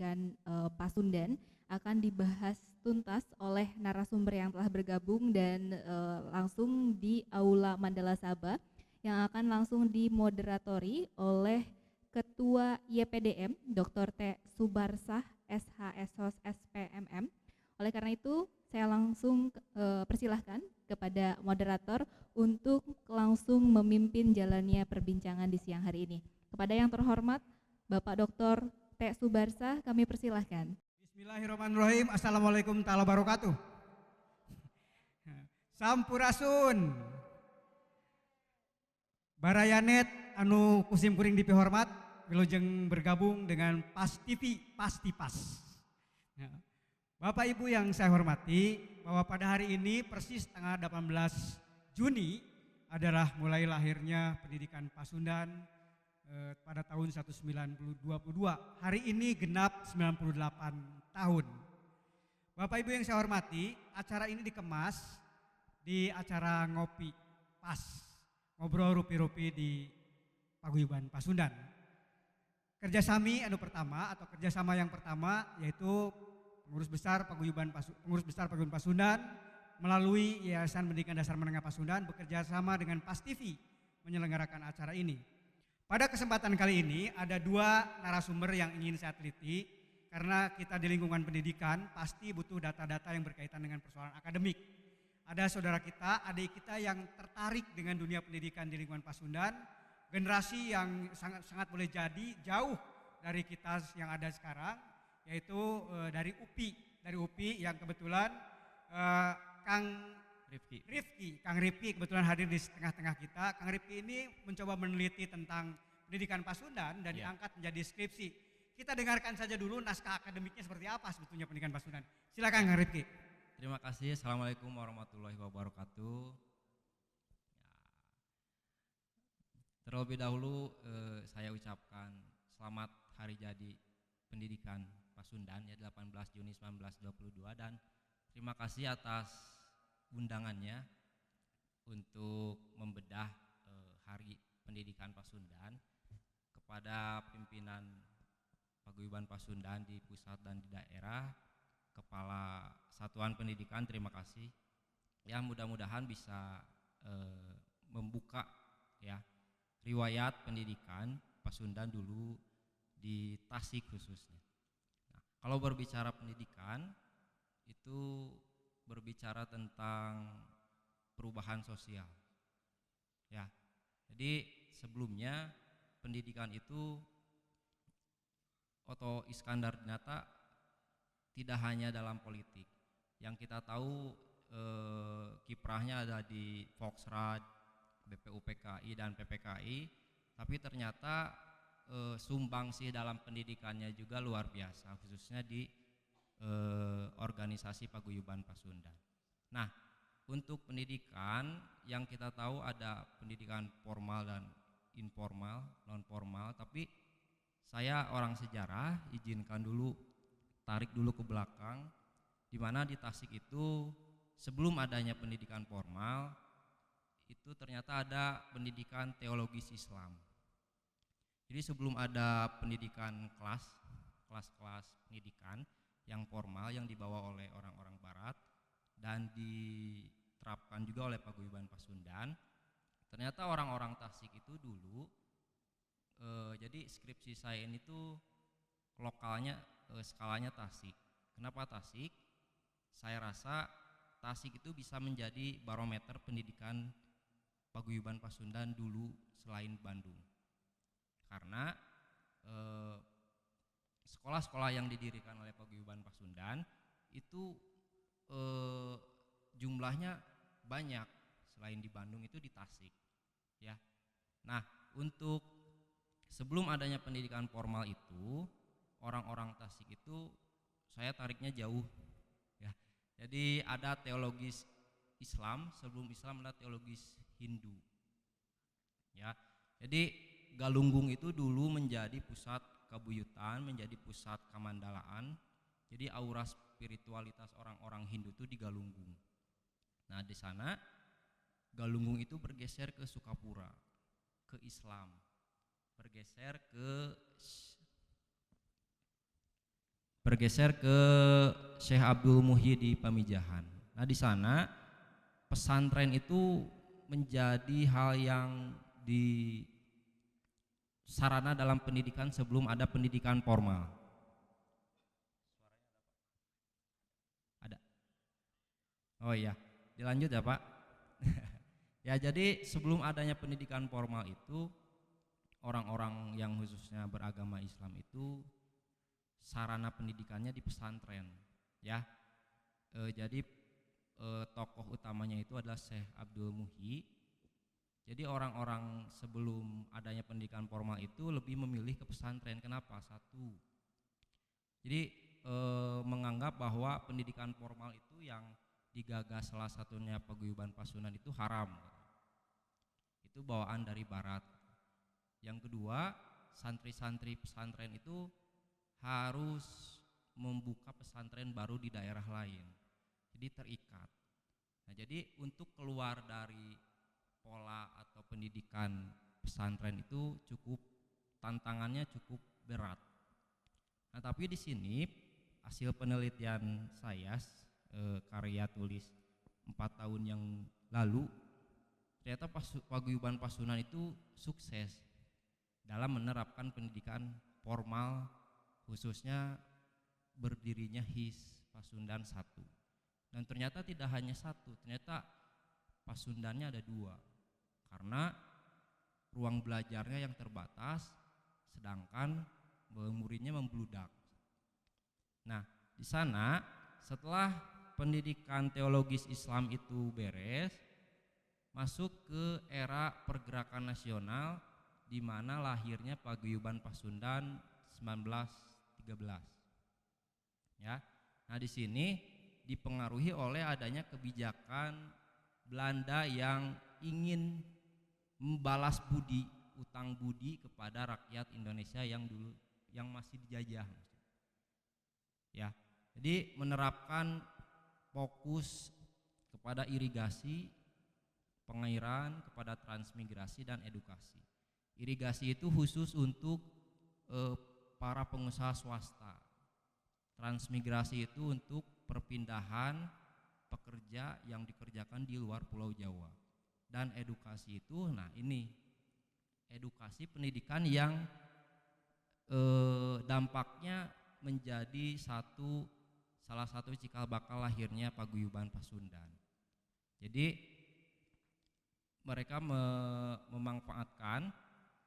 Pendidikan Pasundan akan dibahas tuntas oleh narasumber yang telah bergabung dan langsung di Aula Mandala Sabah yang akan langsung dimoderatori oleh Ketua YPDM Dr. T. Subarsah SHSOS SPMM. Oleh karena itu saya langsung persilahkan kepada moderator untuk langsung memimpin jalannya perbincangan di siang hari ini. Kepada yang terhormat Bapak Dr. T. Subarsah, kami persilahkan. Bismillahirrahmanirrahim. Assalamualaikum warahmatullahi wabarakatuh. Sampurasun. Barayanet anu kusim kuring dipihormat, wilujeng bergabung dengan PAS TV, Pasti Pas. Bapak Ibu yang saya hormati, bahwa pada hari ini persis tanggal 18 Juni adalah mulai lahirnya pendidikan Pasundan pada tahun 1922. Hari ini genap 98 tahun. Bapak Ibu yang saya hormati, acara ini dikemas di acara ngopi pas, ngobrol rupi-rupi di Paguyuban Pasundan. Kerjasama yang pertama yaitu pengurus besar Paguyuban Pasundan melalui Yayasan Pendidikan Dasar Menengah Pasundan bekerja sama dengan PAS TV menyelenggarakan acara ini. Pada kesempatan kali ini ada dua narasumber yang ingin saya teliti karena kita di lingkungan pendidikan pasti butuh data-data yang berkaitan dengan persoalan akademik. Ada saudara kita, adik kita yang tertarik dengan dunia pendidikan di lingkungan Pasundan, generasi yang sangat boleh jadi jauh dari kita yang ada sekarang, yaitu dari UPI yang kebetulan Kang Rifki kebetulan hadir di tengah-tengah kita. Kang Rifki ini mencoba meneliti tentang pendidikan Pasundan dan diangkat menjadi skripsi. Kita dengarkan saja dulu naskah akademiknya seperti apa sebetulnya pendidikan Pasundan. Silakan Kang Rifki. Terima kasih. Assalamualaikum warahmatullahi wabarakatuh. Terlebih dahulu saya ucapkan selamat hari jadi pendidikan Pasundan ya 18 Juni 1922 dan terima kasih atas undangannya untuk membedah hari pendidikan Pasundan kepada pimpinan Paguyuban Pasundan di pusat dan di daerah, Kepala Satuan Pendidikan, terima kasih. Ya mudah-mudahan bisa membuka ya riwayat pendidikan Pasundan dulu di Tasik khususnya. Nah, kalau berbicara pendidikan itu berbicara tentang perubahan sosial. Ya. Jadi sebelumnya pendidikan itu Otto Iskandar Dinata tidak hanya dalam politik. Yang kita tahu kiprahnya ada di Volksraad, BPUPKI dan PPKI, tapi ternyata sumbangsih dalam pendidikannya juga luar biasa, khususnya di organisasi Paguyuban Pasundan. Nah, untuk pendidikan yang kita tahu ada pendidikan formal dan informal, non formal, tapi saya orang sejarah, izinkan dulu tarik dulu ke belakang, di mana di Tasik itu sebelum adanya pendidikan formal itu ternyata ada pendidikan teologis Islam. Jadi sebelum ada pendidikan kelas-kelas pendidikan yang formal yang dibawa oleh orang-orang barat dan diterapkan juga oleh Paguyuban Pasundan, ternyata orang-orang Tasik itu dulu jadi skripsi saya ini tuh lokalnya skalanya Tasik. Kenapa Tasik? Saya rasa Tasik itu bisa menjadi barometer pendidikan Paguyuban Pasundan dulu selain Bandung. Karena sekolah-sekolah yang didirikan oleh Paguyuban Pasundan itu jumlahnya banyak, selain di Bandung itu di Tasik ya. Nah, untuk sebelum adanya pendidikan formal itu orang-orang Tasik itu saya tariknya jauh ya. Jadi ada teologis Islam, sebelum Islam ada teologis Hindu ya. Jadi Galunggung itu dulu menjadi pusat kabuyutan, menjadi pusat kamandalaan. Jadi aura spiritualitas orang-orang Hindu itu di Galunggung. Nah, di sana Galunggung itu bergeser ke Sukapura, ke Islam, bergeser ke bergeser ke Syekh Abdul Muhyi di Pamijahan. Nah, di sana pesantren itu menjadi hal yang di sarana dalam pendidikan sebelum ada pendidikan formal. Ada. Oh iya, dilanjut ya Pak. Ya, jadi sebelum adanya pendidikan formal itu orang-orang yang khususnya beragama Islam itu sarana pendidikannya di pesantren, ya. Jadi tokoh utamanya itu adalah Syekh Abdul Muhyi. Jadi orang-orang sebelum adanya pendidikan formal itu lebih memilih ke pesantren. Kenapa? Satu, jadi menganggap bahwa pendidikan formal itu yang digagas salah satunya Paguyuban Pasundan itu haram. Itu bawaan dari barat. Yang kedua, santri-santri pesantren itu harus membuka pesantren baru di daerah lain. Jadi terikat. Nah, jadi untuk keluar dari pola atau pendidikan pesantren itu tantangannya cukup berat. Nah, tapi di sini hasil penelitian saya karya tulis 4 tahun yang lalu, ternyata Paguyuban Pasundan itu sukses dalam menerapkan pendidikan formal, khususnya berdirinya HIS Pasundan 1. Dan ternyata tidak hanya 1, ternyata Pasundannya ada 2, karena ruang belajarnya yang terbatas, sedangkan muridnya membludak. Nah, di sana setelah pendidikan teologis Islam itu beres, masuk ke era pergerakan nasional, di mana lahirnya Paguyuban Pasundan 1913. Ya. Nah, di sini dipengaruhi oleh adanya kebijakan Belanda yang ingin membalas utang budi kepada rakyat Indonesia yang masih dijajah. Ya. Jadi menerapkan fokus kepada irigasi, pengairan, kepada transmigrasi dan edukasi. Irigasi itu khusus untuk para pengusaha swasta. Transmigrasi itu untuk perpindahan pekerja yang dikerjakan di luar Pulau Jawa. Dan edukasi itu, nah ini edukasi pendidikan yang dampaknya menjadi salah satu cikal bakal lahirnya Paguyuban Pasundan. Jadi mereka memanfaatkan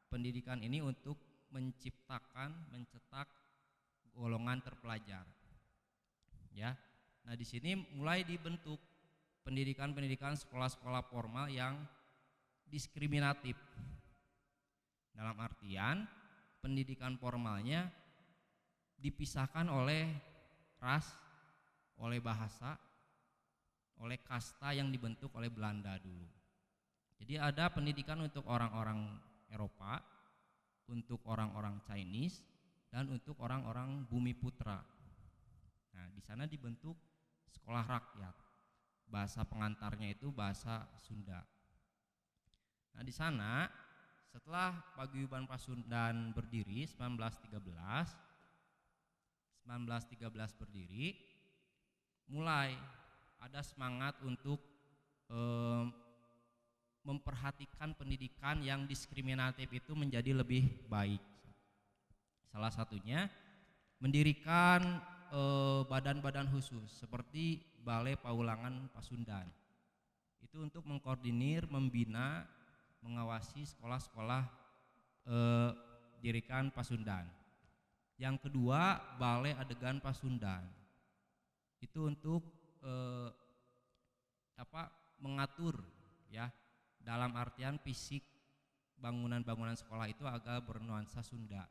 pendidikan ini untuk mencetak golongan terpelajar. Ya. Nah, di sini mulai dibentuk pendidikan sekolah-sekolah formal yang diskriminatif. Dalam artian pendidikan formalnya dipisahkan oleh ras, oleh bahasa, oleh kasta yang dibentuk oleh Belanda dulu. Jadi ada pendidikan untuk orang-orang Eropa, untuk orang-orang Chinese, dan untuk orang-orang Bumi Putra. Nah, di sana dibentuk sekolah rakyat. Bahasa pengantarnya itu bahasa Sunda. Nah, di sana setelah Paguyuban Pasundan berdiri 1913 berdiri, mulai ada semangat untuk memperhatikan pendidikan yang diskriminatif itu menjadi lebih baik. Salah satunya mendirikan badan-badan khusus seperti Balai Paulangan Pasundan. Itu untuk mengkoordinir, membina, mengawasi sekolah-sekolah dirikan Pasundan. Yang kedua, Balai Adegan Pasundan. Itu untuk mengatur, ya, dalam artian fisik bangunan-bangunan sekolah itu agak bernuansa Sunda.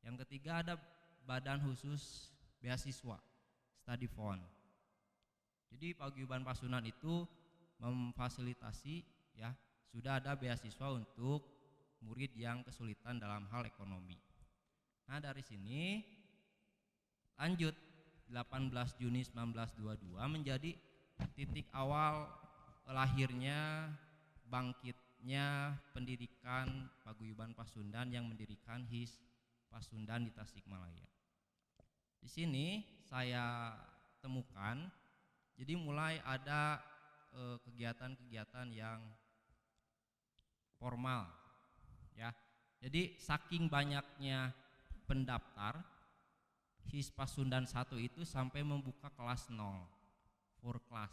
Yang ketiga, ada badan khusus beasiswa, study fund. Jadi Paguyuban Pasundan itu memfasilitasi, ya, sudah ada beasiswa untuk murid yang kesulitan dalam hal ekonomi. Nah, dari sini lanjut 18 Juni 1922 menjadi titik awal lahirnya, bangkitnya pendidikan Paguyuban Pasundan yang mendirikan HIS Pasundan di Tasikmalaya. Di sini saya temukan, jadi mulai ada kegiatan-kegiatan yang formal, ya. Jadi saking banyaknya pendaftar, HIS Pasundan 1 itu sampai membuka kelas 0, for class.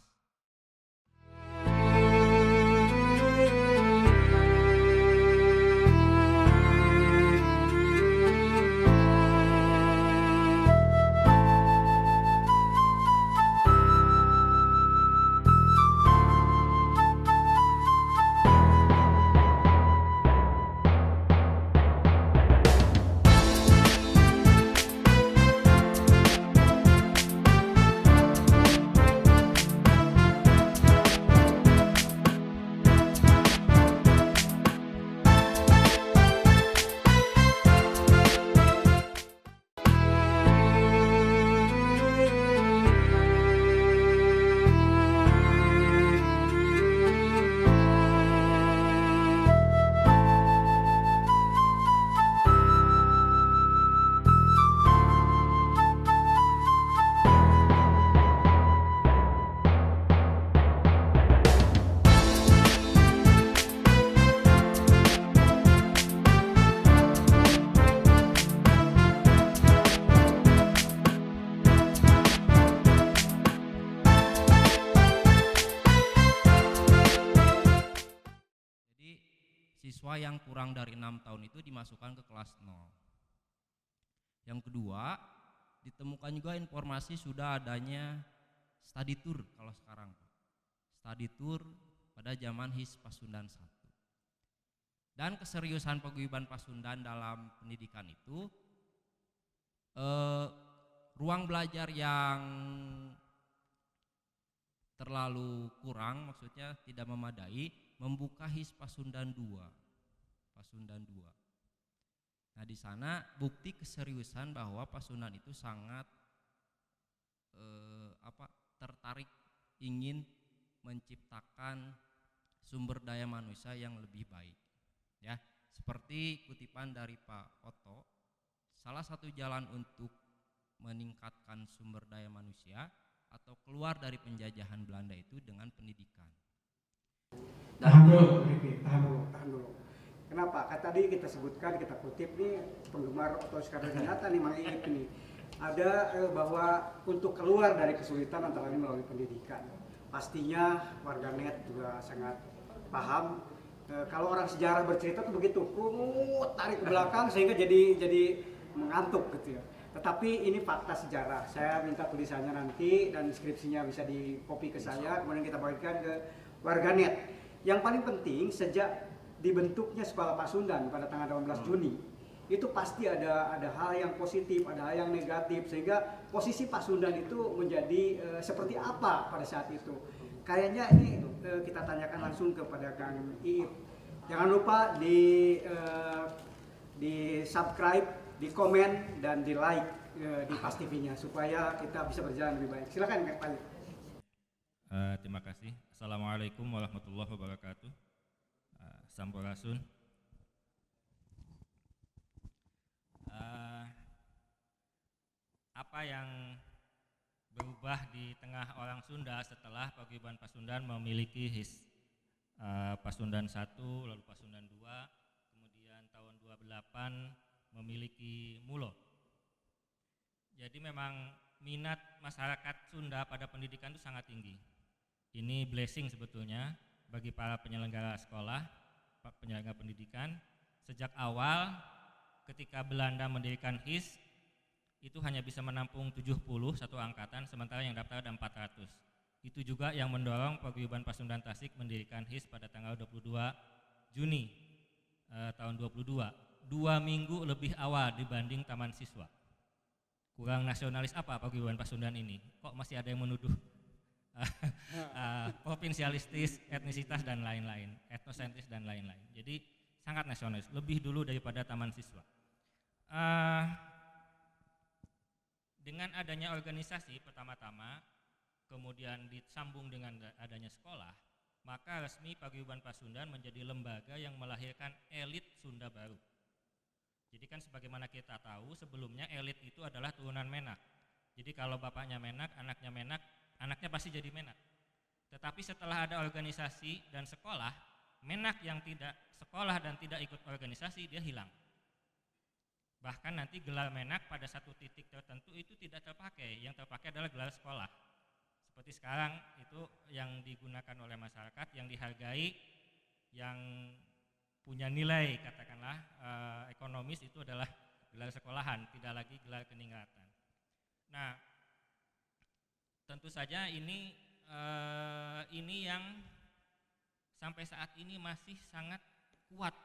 Jadi siswa yang kurang dari 6 tahun itu dimasukkan ke kelas 0. Yang kedua, ditemukan juga informasi sudah adanya study tour kalau sekarang, Pak. Study tour pada zaman HIS Pasundan 1. Dan keseriusan paguyuban Pasundan dalam pendidikan itu, ruang belajar yang terlalu kurang, maksudnya tidak memadai, membuka HIS Pasundan 2. Pasundan 2. Nah, di sana bukti keseriusan bahwa Pasundan itu sangat tertarik ingin menciptakan sumber daya manusia yang lebih baik. Ya, seperti kutipan dari Pak Otto, salah satu jalan untuk meningkatkan sumber daya manusia atau keluar dari penjajahan Belanda itu dengan pendidikan. Tahan dulu. Kenapa? Kan tadi kita sebutkan, kita kutip nih, penggemar Otto Skardinata nih, Mang Iip nih. Ada bahwa untuk keluar dari kesulitan antara lain melalui pendidikan. Pastinya warganet juga sangat paham. Kalau orang sejarah bercerita tuh begitu, tarik ke belakang sehingga jadi mengantuk gitu ya. Tetapi ini fakta sejarah. Saya minta tulisannya nanti dan skripsinya bisa di copy ke saya, kemudian kita bagikan ke warganet. Yang paling penting sejak dibentuknya Sekolah Pasundan pada tanggal 18 Juni, itu pasti ada hal yang positif, ada hal yang negatif, sehingga posisi Pasundan itu menjadi seperti apa pada saat itu. Kayaknya ini kita tanyakan langsung kepada Kang Iip. Jangan lupa di subscribe, di komen, dan di like di Pas TV-nya supaya kita bisa berjalan lebih baik. Silakan Kang Iip. Terima kasih. Assalamualaikum warahmatullahi wabarakatuh. Sampurasun. Apa yang berubah di tengah orang Sunda setelah paguyuban Pasundan memiliki HIS Pasundan 1, lalu Pasundan 2, kemudian tahun 28 memiliki MULO. Jadi memang minat masyarakat Sunda pada pendidikan itu sangat tinggi. Ini blessing sebetulnya bagi para penyelenggara sekolah, penyelenggara pendidikan. Sejak awal ketika Belanda mendirikan HIS, itu hanya bisa menampung 70 satu angkatan, sementara yang daftar ada 400. Itu juga yang mendorong paguyuban Pasundan Tasik mendirikan HIS pada tanggal 22 Juni tahun 22, 2 minggu lebih awal dibanding Taman Siswa. Kurang nasionalis apa paguyuban Pasundan ini? Kok masih ada yang menuduh provinsialistis, etnisitas dan lain-lain, etnosentris dan lain-lain. Jadi sangat nasionalis, lebih dulu daripada Taman Siswa. Dengan adanya organisasi pertama-tama, kemudian disambung dengan adanya sekolah, maka resmi paguyuban Pasundan menjadi lembaga yang melahirkan elit Sunda baru. Jadi kan sebagaimana kita tahu sebelumnya elit itu adalah turunan Menak. Jadi kalau bapaknya menak, anaknya pasti jadi menak. Tetapi setelah ada organisasi dan sekolah, menak yang tidak sekolah dan tidak ikut organisasi dia hilang. Bahkan nanti gelar menak pada satu titik tertentu itu tidak terpakai, yang terpakai adalah gelar sekolah. Seperti sekarang itu yang digunakan oleh masyarakat, yang dihargai, yang punya nilai katakanlah ekonomis itu adalah gelar sekolahan, tidak lagi gelar keningatan. Nah, tentu saja ini yang sampai saat ini masih sangat kuat,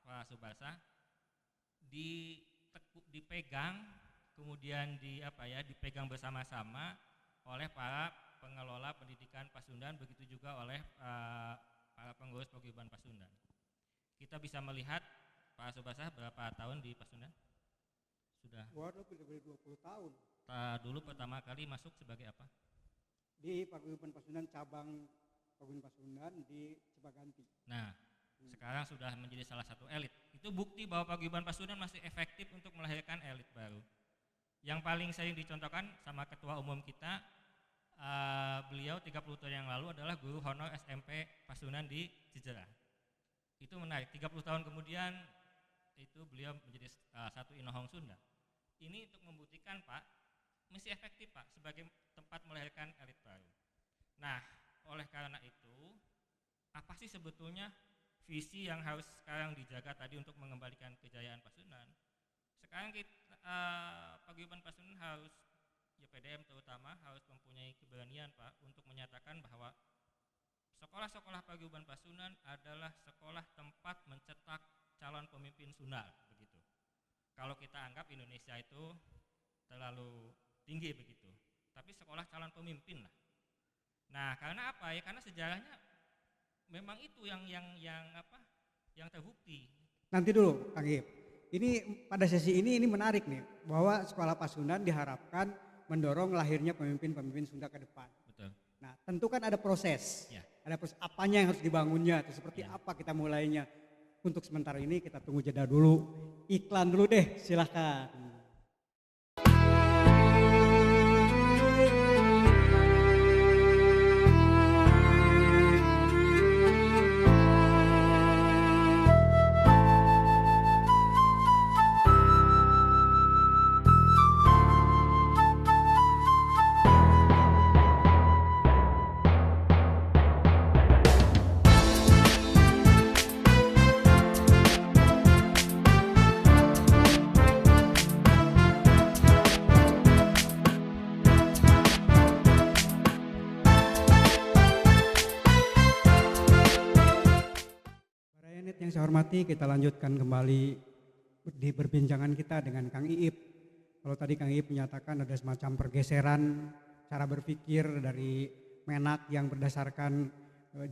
Pak Subasa, dipegang, kemudian dipegang bersama-sama oleh para pengelola pendidikan Pasundan, begitu juga oleh para pengurus paguyuban Pasundan. Kita bisa melihat Pak Subasa berapa tahun di Pasundan? Sudah. Waduh, lebih 20 tahun. Dulu pertama kali masuk sebagai apa? Di Paguyuban Pasundan, cabang Paguyuban Pasundan di Cipaganti. Nah, sekarang sudah menjadi salah satu elit. Itu bukti bahwa Paguyuban Pasundan masih efektif untuk melahirkan elit baru. Yang paling sering dicontohkan sama ketua umum kita, beliau 30 tahun yang lalu adalah guru honor SMP Pasundan di Cijerah. Itu menarik, 30 tahun kemudian itu beliau menjadi satu inohong Sunda. Ini untuk membuktikan Pak, masih efektif Pak sebagai tempat melahirkan elit baru. Nah, oleh karena itu, apa sih sebetulnya visi yang harus sekarang dijaga tadi untuk mengembalikan kejayaan Pasundan? Sekarang kita Paguyuban Pasundan harus, ya PDM terutama, harus mempunyai keberanian Pak untuk menyatakan bahwa sekolah-sekolah Paguyuban Pasundan adalah sekolah tempat mencetak calon pemimpin Sunda, begitu. Kalau kita anggap Indonesia itu terlalu tinggi begitu, tapi sekolah calon pemimpin lah. Nah, karena apa ya? Karena sejarahnya memang itu yang terbukti. Nanti dulu, Kang Ip. Ini pada sesi ini menarik nih, bahwa sekolah Pasundan diharapkan mendorong lahirnya pemimpin-pemimpin Sunda ke depan. Betul. Nah, tentu kan ada proses. Ya. Ada proses apanya yang harus dibangunnya, itu seperti apa kita mulainya. Untuk sementara ini kita tunggu jeda dulu. Iklan dulu deh, silahkan. Yang saya hormati, kita lanjutkan kembali di perbincangan kita dengan Kang Iip. Kalau tadi Kang Iip menyatakan ada semacam pergeseran cara berpikir dari menak yang berdasarkan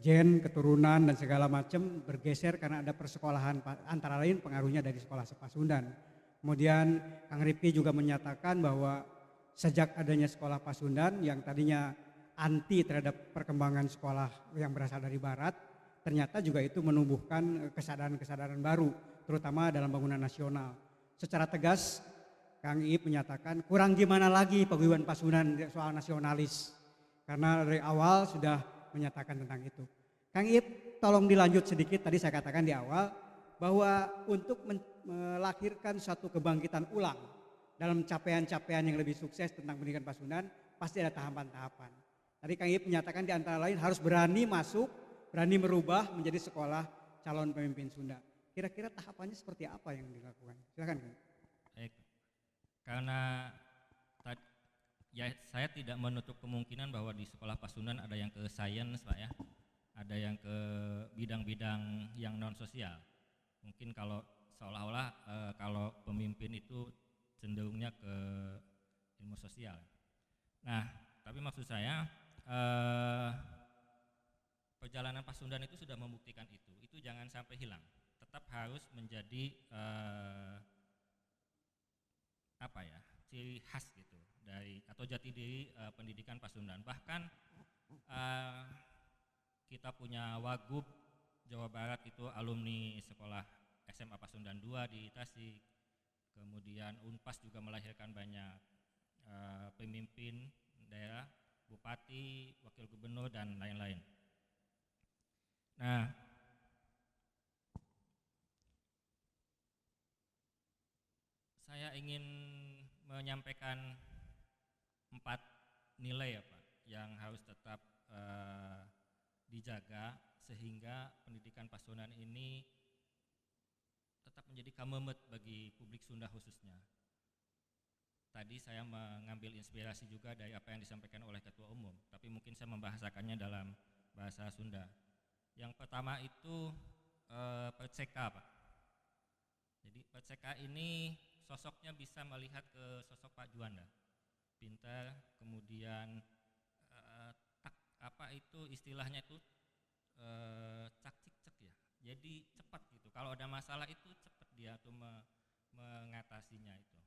gen, keturunan dan segala macam bergeser karena ada persekolahan, antara lain pengaruhnya dari sekolah Pasundan. Kemudian Kang Rifki juga menyatakan bahwa sejak adanya sekolah Pasundan yang tadinya anti terhadap perkembangan sekolah yang berasal dari barat, ternyata juga itu menumbuhkan kesadaran-kesadaran baru, terutama dalam bangunan nasional. Secara tegas, Kang Iip menyatakan kurang gimana lagi Paguyuban Pasundan soal nasionalis. Karena dari awal sudah menyatakan tentang itu. Kang Iip, tolong dilanjut sedikit, tadi saya katakan di awal, bahwa untuk melahirkan suatu kebangkitan ulang dalam capaian-capaian yang lebih sukses tentang pendidikan Pasundan, pasti ada tahapan-tahapan. Tadi Kang Iip menyatakan di antara lain harus berani masuk, berani merubah menjadi sekolah calon pemimpin Sunda. Kira-kira tahapannya seperti apa yang dilakukan? Silakan. Baik. Karena ya saya tidak menutup kemungkinan bahwa di sekolah Pasundan ada yang ke sains Pak ya, ada yang ke bidang-bidang yang non sosial. Mungkin kalau seolah-olah kalau pemimpin itu cenderungnya ke ilmu sosial. Nah, tapi maksud saya perjalanan Pasundan itu sudah membuktikan itu jangan sampai hilang, tetap harus menjadi ciri khas gitu dari atau jati diri pendidikan Pasundan. Bahkan kita punya Wagub Jawa Barat itu alumni sekolah SMA Pasundan 2 di Tasik, kemudian Unpas juga melahirkan banyak pemimpin daerah, bupati, wakil gubernur dan lain-lain. Nah, saya ingin menyampaikan 4 nilai ya Pak, yang harus tetap dijaga sehingga pendidikan Pasundan ini tetap menjadi kamemet bagi publik Sunda khususnya. Tadi saya mengambil inspirasi juga dari apa yang disampaikan oleh Ketua Umum, tapi mungkin saya membahasakannya dalam bahasa Sunda. Yang pertama itu Perceka Pak. Jadi Perceka ini sosoknya bisa melihat ke sosok Pak Juanda, pintar, kemudian apa itu istilahnya itu cak cik cek ya, jadi cepat gitu. Kalau ada masalah itu cepat dia tuh mengatasinya itu,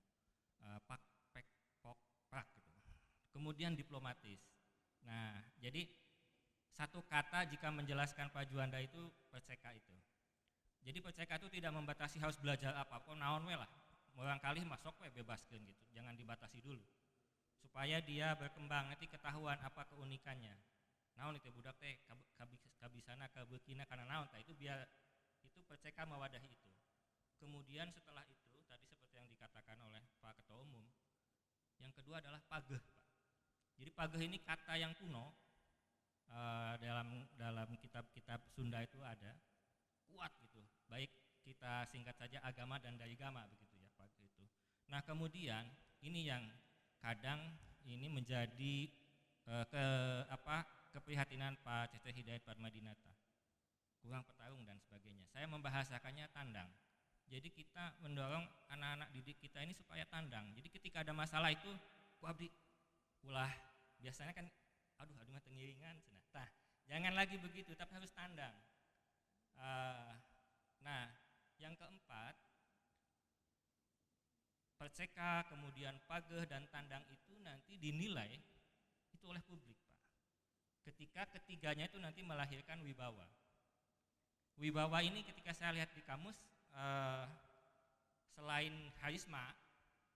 pak pek pok prak gitu. Kemudian diplomatis. Nah, jadi satu kata jika menjelaskan Pak Juanda itu Perceka itu. Jadi Perceka itu tidak membatasi harus belajar apapun, naon we lah. Barangkali masuk we bebaskeun gitu, jangan dibatasi dulu. Supaya dia berkembang, nanti ketahuan apa keunikannya. Naon itu budak teh kabisana kabekina kana naon tah itu biar itu Perceka mewadahi itu. Kemudian setelah itu tadi seperti yang dikatakan oleh Pak Ketua Umum, yang kedua adalah pageh Pak. Jadi pageh ini kata yang kuno, dalam kitab-kitab Sunda itu ada, kuat gitu. Baik kita singkat saja agama dan daigama begitu ya pageh itu. Nah kemudian ini yang kadang ini menjadi keprihatinan Pak Cece Hidayat Padmadinata, kurang petarung dan sebagainya. Saya membahasakannya tandang. Jadi kita mendorong anak-anak didik kita ini supaya tandang. Jadi ketika ada masalah itu, ku abdi ulah biasanya kan aduh mah tengiringan cenah. Tah, jangan lagi begitu, tapi harus tandang. Nah, yang keempat, Perceka, kemudian pageh dan tandang itu nanti dinilai itu oleh publik Pak. Ketika ketiganya itu nanti melahirkan wibawa. Wibawa ini ketika saya lihat di kamus, selain karisma,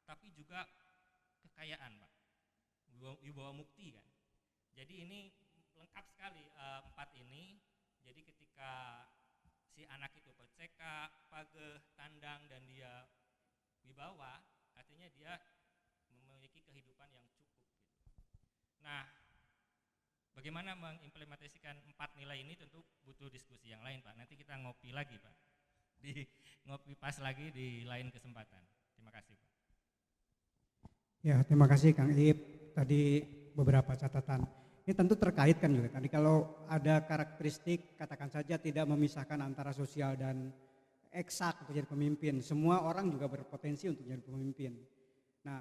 tapi juga kekayaan Pak. Wibawa mukti kan. Jadi ini lengkap sekali 4 ini. Jadi ketika si anak itu Perceka, pageh, tandang dan dia wibawa, artinya dia memiliki kehidupan yang cukup gitu. Nah, bagaimana mengimplementasikan 4 nilai ini tentu butuh diskusi yang lain Pak. Nanti kita ngopi lagi Pak, ngopi pas lagi di lain kesempatan. Terima kasih Pak. Ya, terima kasih Kang Ip. Tadi beberapa catatan. Ini tentu terkait kan juga. Tadi kalau ada karakteristik, katakan saja tidak memisahkan antara sosial dan eksak untuk jadi pemimpin. Semua orang juga berpotensi untuk jadi pemimpin. Nah,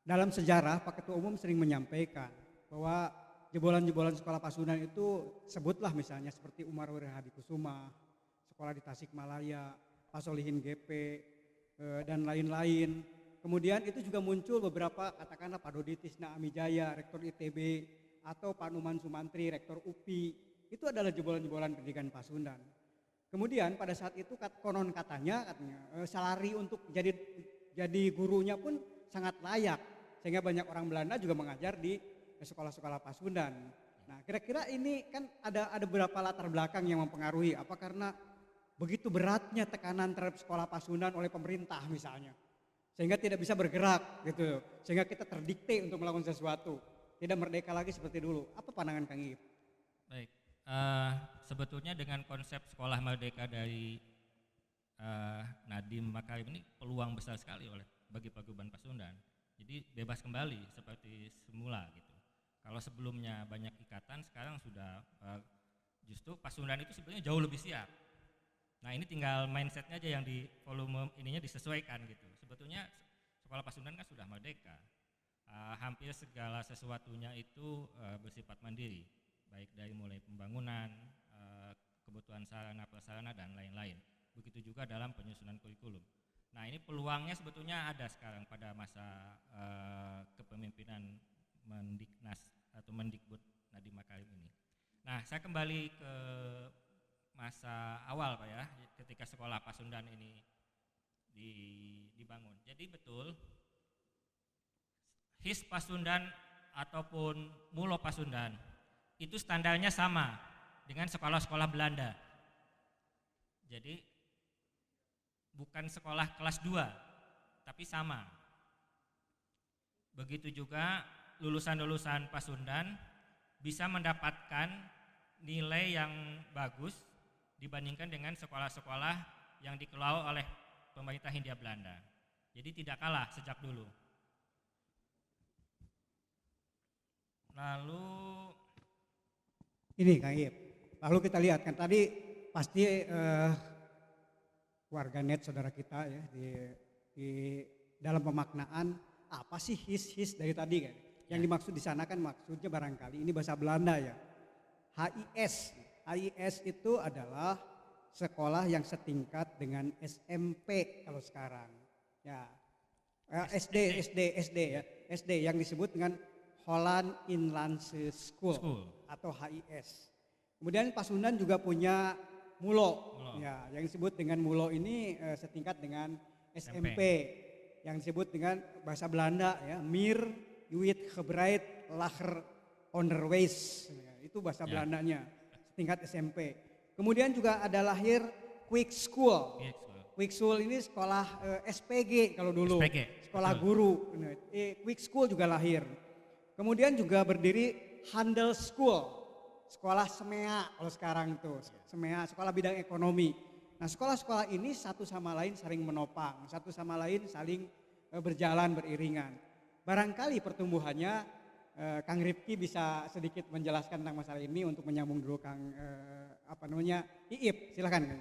dalam sejarah Pak Ketua Umum sering menyampaikan bahwa jebolan-jebolan sekolah Pasundan itu sebutlah misalnya seperti Umar Wirahadikusuma, sekolah di Tasikmalaya, Pak Solihin GP, dan lain-lain. Kemudian itu juga muncul beberapa katakanlah Pak Dodi Tisna Amijaya, Rektor ITB, atau Pak Numan Sumantri, Rektor UPI. Itu adalah jebolan-jebolan pendidikan Pasundan. Kemudian pada saat itu konon katanya salari untuk jadi gurunya pun sangat layak. Sehingga banyak orang Belanda juga mengajar di sekolah-sekolah Pasundan. Nah kira-kira ini kan ada beberapa latar belakang yang mempengaruhi. Apa karena begitu beratnya tekanan terhadap sekolah Pasundan oleh pemerintah misalnya. Sehingga tidak bisa bergerak gitu. Sehingga kita terdikte untuk melakukan sesuatu. Tidak merdeka lagi seperti dulu. Apa pandangan Kang Ip? Baik, sebetulnya dengan konsep sekolah merdeka dari Nadiem Makarim ini peluang besar sekali bagi Paguyuban Pasundan. Jadi bebas kembali seperti semula gitu. Kalau sebelumnya banyak ikatan, sekarang sudah justru Pasundan itu sebenarnya jauh lebih siap. Nah ini tinggal mindsetnya aja yang di volume ininya disesuaikan gitu. Sebetulnya sekolah Pasundan kan sudah merdeka. Hampir segala sesuatunya itu bersifat mandiri, baik dari mulai pembangunan, kebutuhan sarana prasarana dan lain-lain. Begitu juga dalam penyusunan kurikulum. Nah ini peluangnya sebetulnya ada sekarang pada masa kepemimpinan Mendiknas atau Mendikbud Nadiem Makarim ini. Nah saya kembali ke masa awal Pak ya, ketika sekolah Pasundan ini dibangun. Jadi betul HIS Pasundan ataupun Mulo Pasundan itu standarnya sama dengan sekolah-sekolah Belanda. Jadi bukan sekolah kelas 2, tapi sama. Begitu juga lulusan-lulusan Pasundan bisa mendapatkan nilai yang bagus dibandingkan dengan sekolah-sekolah yang dikelola oleh pemerintah Hindia Belanda. Jadi tidak kalah sejak dulu. Lalu Ini Kang Ip, lalu kita lihat kan tadi pasti warganet saudara kita ya di dalam pemaknaan apa sih HIS dari tadi kan? Yang dimaksud di sana kan maksudnya barangkali ini bahasa Belanda ya. HIS itu adalah sekolah yang setingkat dengan SMP kalau sekarang. Ya. SD ya. SD yang disebut dengan Holland Inlandse School atau HIS. Kemudian Pasundan juga punya Mulo. Ya, yang disebut dengan Mulo ini setingkat dengan SMP. Yang disebut dengan bahasa Belanda ya, Mir Uwit Gebreid Lager Onderwijs. Ya, itu bahasa Belandanya, setingkat SMP. Kemudian juga ada lahir Quick School. Quick School ini sekolah SPG kalau dulu. Sekolah guru. Quick School juga lahir. Kemudian juga berdiri Handel School, sekolah SEMEA kalau sekarang itu, SEMEA, sekolah bidang ekonomi. Nah sekolah-sekolah ini satu sama lain saling menopang, satu sama lain saling berjalan beriringan. Barangkali pertumbuhannya Kang Rifki bisa sedikit menjelaskan tentang masalah ini untuk menyambung dulu Kang Iip, silakan.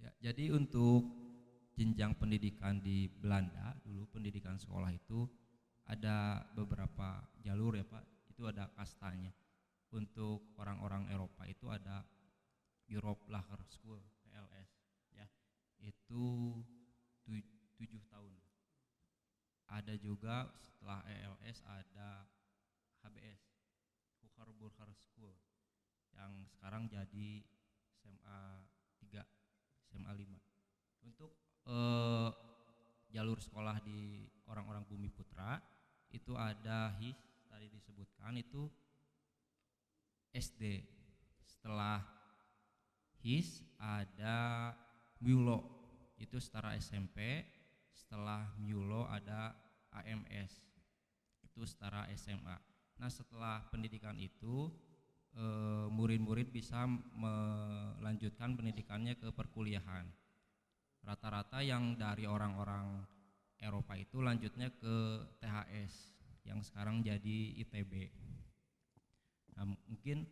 Ya, jadi untuk jenjang pendidikan di Belanda dulu, pendidikan sekolah itu ada beberapa jalur ya Pak, itu ada kastanya. Untuk orang-orang Eropa itu ada Europe Lager School ELS ya, itu 7 tahun. Ada juga setelah ELS ada HBS Hooger Burger School yang sekarang jadi SMA 3, SMA 5. Untuk jalur sekolah di orang-orang Bumi Putra itu ada HIS tadi disebutkan, itu SD. Setelah HIS ada Mulo, itu setara SMP. Setelah Mulo ada AMS, itu setara SMA. Nah setelah pendidikan itu murid-murid bisa melanjutkan pendidikannya ke perkuliahan. Rata-rata yang dari orang-orang Eropa itu lanjutnya ke THS yang sekarang jadi ITB. Nah, mungkin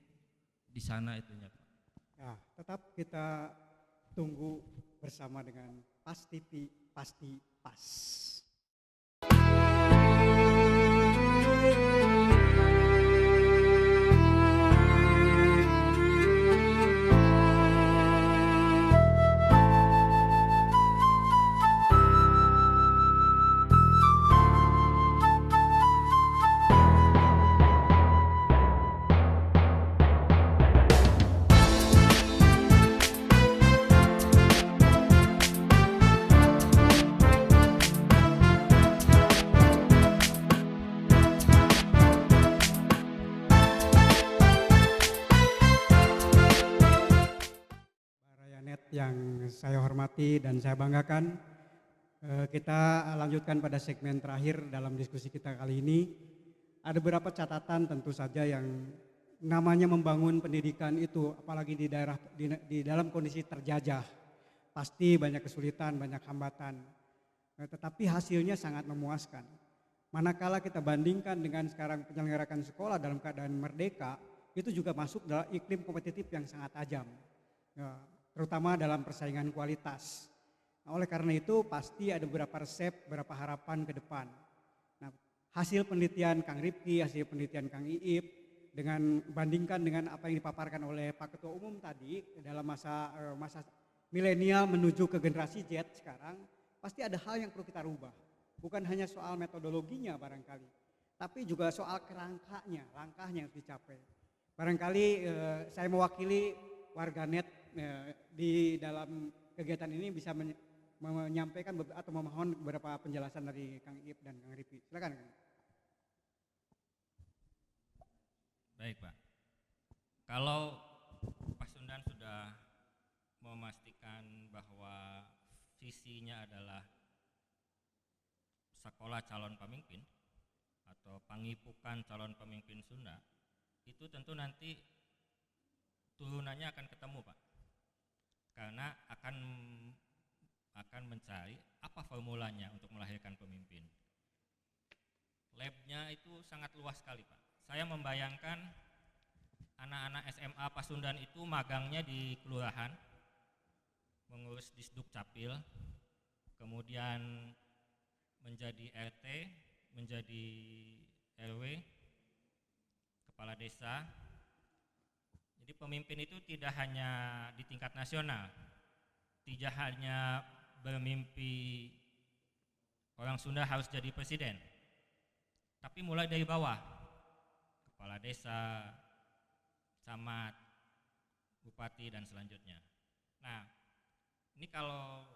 di sana itunya Pak. Ya, tetap kita tunggu bersama dengan PAS TV, pasti pas. Yang saya hormati dan saya banggakan, kita lanjutkan pada segmen terakhir dalam diskusi kita kali ini. Ada beberapa catatan tentu saja yang namanya membangun pendidikan itu, apalagi di daerah di dalam kondisi terjajah, pasti banyak kesulitan, banyak hambatan. Tetapi hasilnya sangat memuaskan. Manakala kita bandingkan dengan sekarang penyelenggarakan sekolah dalam keadaan merdeka, itu juga masuk dalam iklim kompetitif yang sangat tajam. Terutama dalam persaingan kualitas. Nah, oleh karena itu pasti ada beberapa resep, beberapa harapan ke depan. Nah, hasil penelitian Kang Rifki, hasil penelitian Kang Iip, dengan bandingkan dengan apa yang dipaparkan oleh Pak Ketua Umum tadi dalam masa milenial menuju ke generasi Z sekarang, pasti ada hal yang perlu kita rubah. Bukan hanya soal metodologinya barangkali, tapi juga soal kerangkanya, langkahnya yang harus dicapai. Barangkali saya mewakili warganet di dalam kegiatan ini bisa menyampaikan atau memohon beberapa penjelasan dari Kang Iip dan Kang Ripi. Silakan Kang. Baik Pak, kalau Pasundan sudah memastikan bahwa visinya adalah sekolah calon pemimpin atau pangipukan calon pemimpin Sunda, itu tentu nanti turunannya akan ketemu Pak, karena akan mencari apa formulanya untuk melahirkan pemimpin. Labnya itu sangat luas sekali Pak. Saya membayangkan anak-anak SMA Pasundan itu magangnya di kelurahan, mengurus Disduk Capil, kemudian menjadi RT, menjadi RW, kepala desa. Jadi pemimpin itu tidak hanya di tingkat nasional, tidak hanya bermimpi orang Sunda harus jadi presiden, tapi mulai dari bawah, kepala desa, camat, bupati, dan selanjutnya. Nah, ini kalau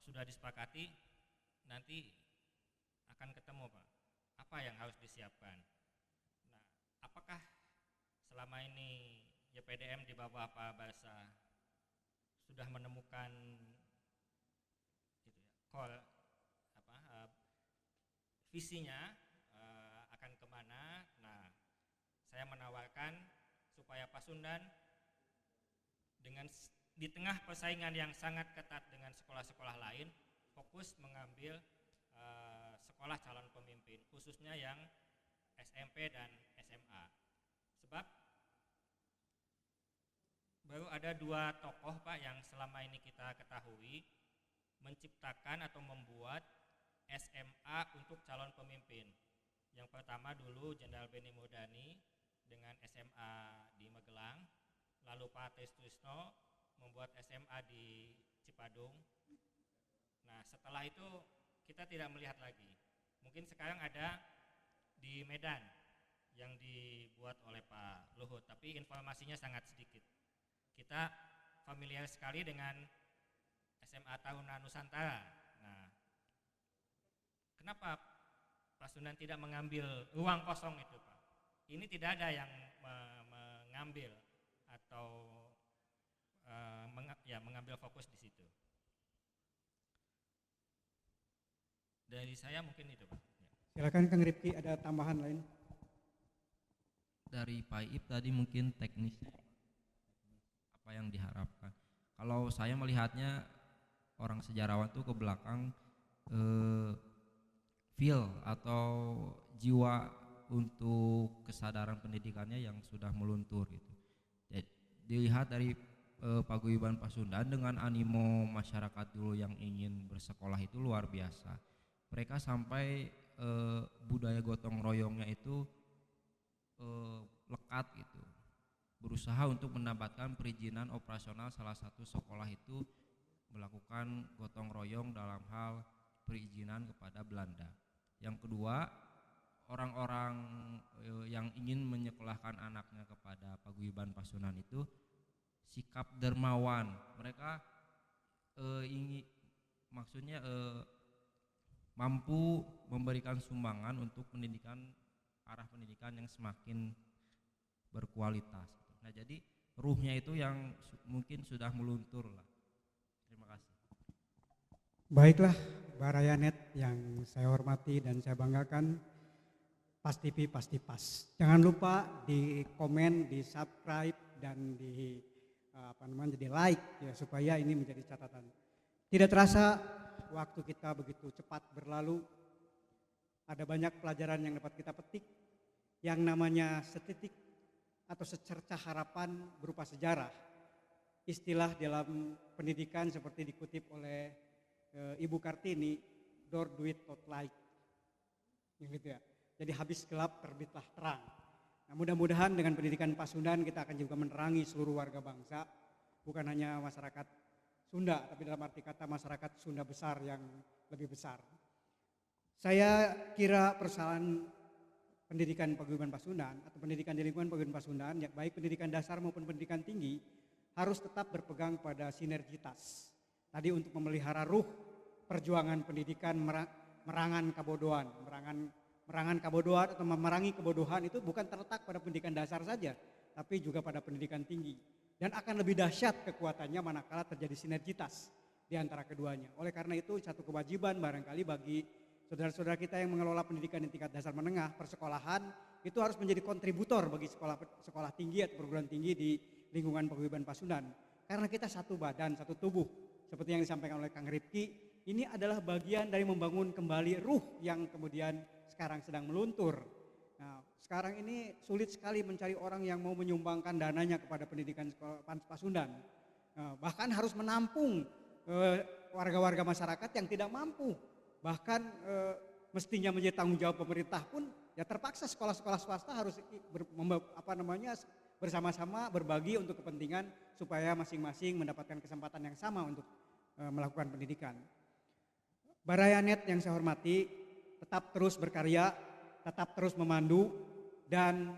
sudah disepakati, nanti akan ketemu Pak, apa yang harus disiapkan. Nah, apakah selama ini YPDM di bawah Pak Barsa sudah menemukan gitu ya, core visinya akan kemana? Nah, saya menawarkan supaya Pasundan dengan di tengah persaingan yang sangat ketat dengan sekolah-sekolah lain, fokus mengambil sekolah calon pemimpin, khususnya yang SMP dan SMA. Sebab baru ada 2 tokoh Pak yang selama ini kita ketahui menciptakan atau membuat SMA untuk calon pemimpin. Yang pertama dulu Jenderal Beni Murdani dengan SMA di Magelang, lalu Pak Trisno membuat SMA di Cipadung. Nah, setelah itu kita tidak melihat lagi. Mungkin sekarang ada di Medan yang dibuat oleh Pak Luhut, tapi informasinya sangat sedikit. Kita familiar sekali dengan SMA Taruna Nusantara. Nah, kenapa Pasundan tidak mengambil ruang kosong itu Pak? Ini tidak ada yang mengambil atau mengambil fokus di situ. Dari saya mungkin itu Pak. Ya. Silakan Kang Rifki, ada tambahan lain? Dari Pak Iip tadi mungkin teknisnya apa yang diharapkan. Kalau saya melihatnya orang sejarawan tuh ke belakang feel atau jiwa untuk kesadaran pendidikannya yang sudah meluntur gitu. Jadi, dilihat dari Paguyuban Pasundan dengan animo masyarakat dulu yang ingin bersekolah itu luar biasa. Mereka sampai budaya gotong royongnya itu lekat gitu. Berusaha untuk mendapatkan perizinan operasional salah satu sekolah itu melakukan gotong royong dalam hal perizinan kepada Belanda. Yang kedua, orang-orang yang ingin menyekolahkan anaknya kepada Paguyuban Pasundan itu sikap dermawan. Mereka ingin maksudnya mampu memberikan sumbangan untuk pendidikan, arah pendidikan yang semakin berkualitas. Nah, jadi ruhnya itu yang mungkin sudah meluntur lah. Terima kasih. Baiklah, Barayanet yang saya hormati dan saya banggakan, Pas TV pasti pas. Jangan lupa di komen, di subscribe dan di di like ya, supaya ini menjadi catatan. Tidak terasa waktu kita begitu cepat berlalu. Ada banyak pelajaran yang dapat kita petik, yang namanya setitik atau secercah harapan berupa sejarah. Istilah dalam pendidikan seperti dikutip oleh Ibu Kartini, door duit tot light, gitu ya. Jadi habis gelap terbitlah terang. Nah, mudah-mudahan dengan pendidikan Pasundan kita akan juga menerangi seluruh warga bangsa, bukan hanya masyarakat Sunda, tapi dalam arti kata masyarakat Sunda besar yang lebih besar. Saya kira persoalan pendidikan Paguyuban Pasundan atau pendidikan di lingkungan Paguyuban Pasundan, ya baik pendidikan dasar maupun pendidikan tinggi, harus tetap berpegang pada sinergitas. Tadi untuk memelihara ruh perjuangan pendidikan merangan kebodohan, merangan kebodohan atau memerangi kebodohan itu bukan terletak pada pendidikan dasar saja, tapi juga pada pendidikan tinggi. Dan akan lebih dahsyat kekuatannya manakala terjadi sinergitas di antara keduanya. Oleh karena itu satu kewajiban barangkali bagi saudara-saudara kita yang mengelola pendidikan di tingkat dasar menengah, persekolahan, itu harus menjadi kontributor bagi sekolah tinggi atau perguruan tinggi di lingkungan Paguyuban Pasundan. Karena kita satu badan, satu tubuh, seperti yang disampaikan oleh Kang Rifki, ini adalah bagian dari membangun kembali ruh yang kemudian sekarang sedang meluntur. Nah, sekarang ini sulit sekali mencari orang yang mau menyumbangkan dananya kepada pendidikan sekolah Pasundan. Bahkan harus menampung warga-warga masyarakat yang tidak mampu. Bahkan mestinya menjadi tanggung jawab pemerintah pun ya terpaksa sekolah-sekolah swasta harus bersama-sama berbagi untuk kepentingan supaya masing-masing mendapatkan kesempatan yang sama untuk melakukan pendidikan. Barayanet yang saya hormati, tetap terus berkarya, tetap terus memandu, dan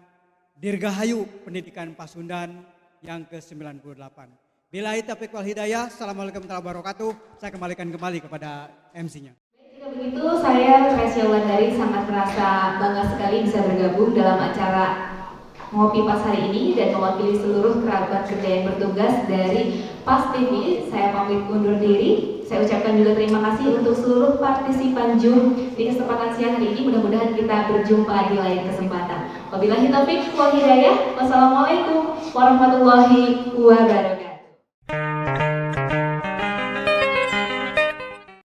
dirgahayu pendidikan Pasundan yang ke-98. Billahi taufiq wal hidayah. Assalamualaikum warahmatullahi wabarakatuh. Saya kembalikan kembali kepada MC-nya. Jika begitu, saya Tresya Wulandari sangat merasa bangga sekali bisa bergabung dalam acara Ngopi Pas hari ini dan mewakili seluruh kerabat kerja yang bertugas dari PAS TV. Saya pamit undur diri. Saya ucapkan juga terima kasih untuk seluruh partisipan Zoom di kesempatan siang hari ini. Mudah-mudahan kita berjumpa di lain kesempatan. Wabillahi taufiq wal hidayah. Wassalamualaikum warahmatullahi wabarakatuh.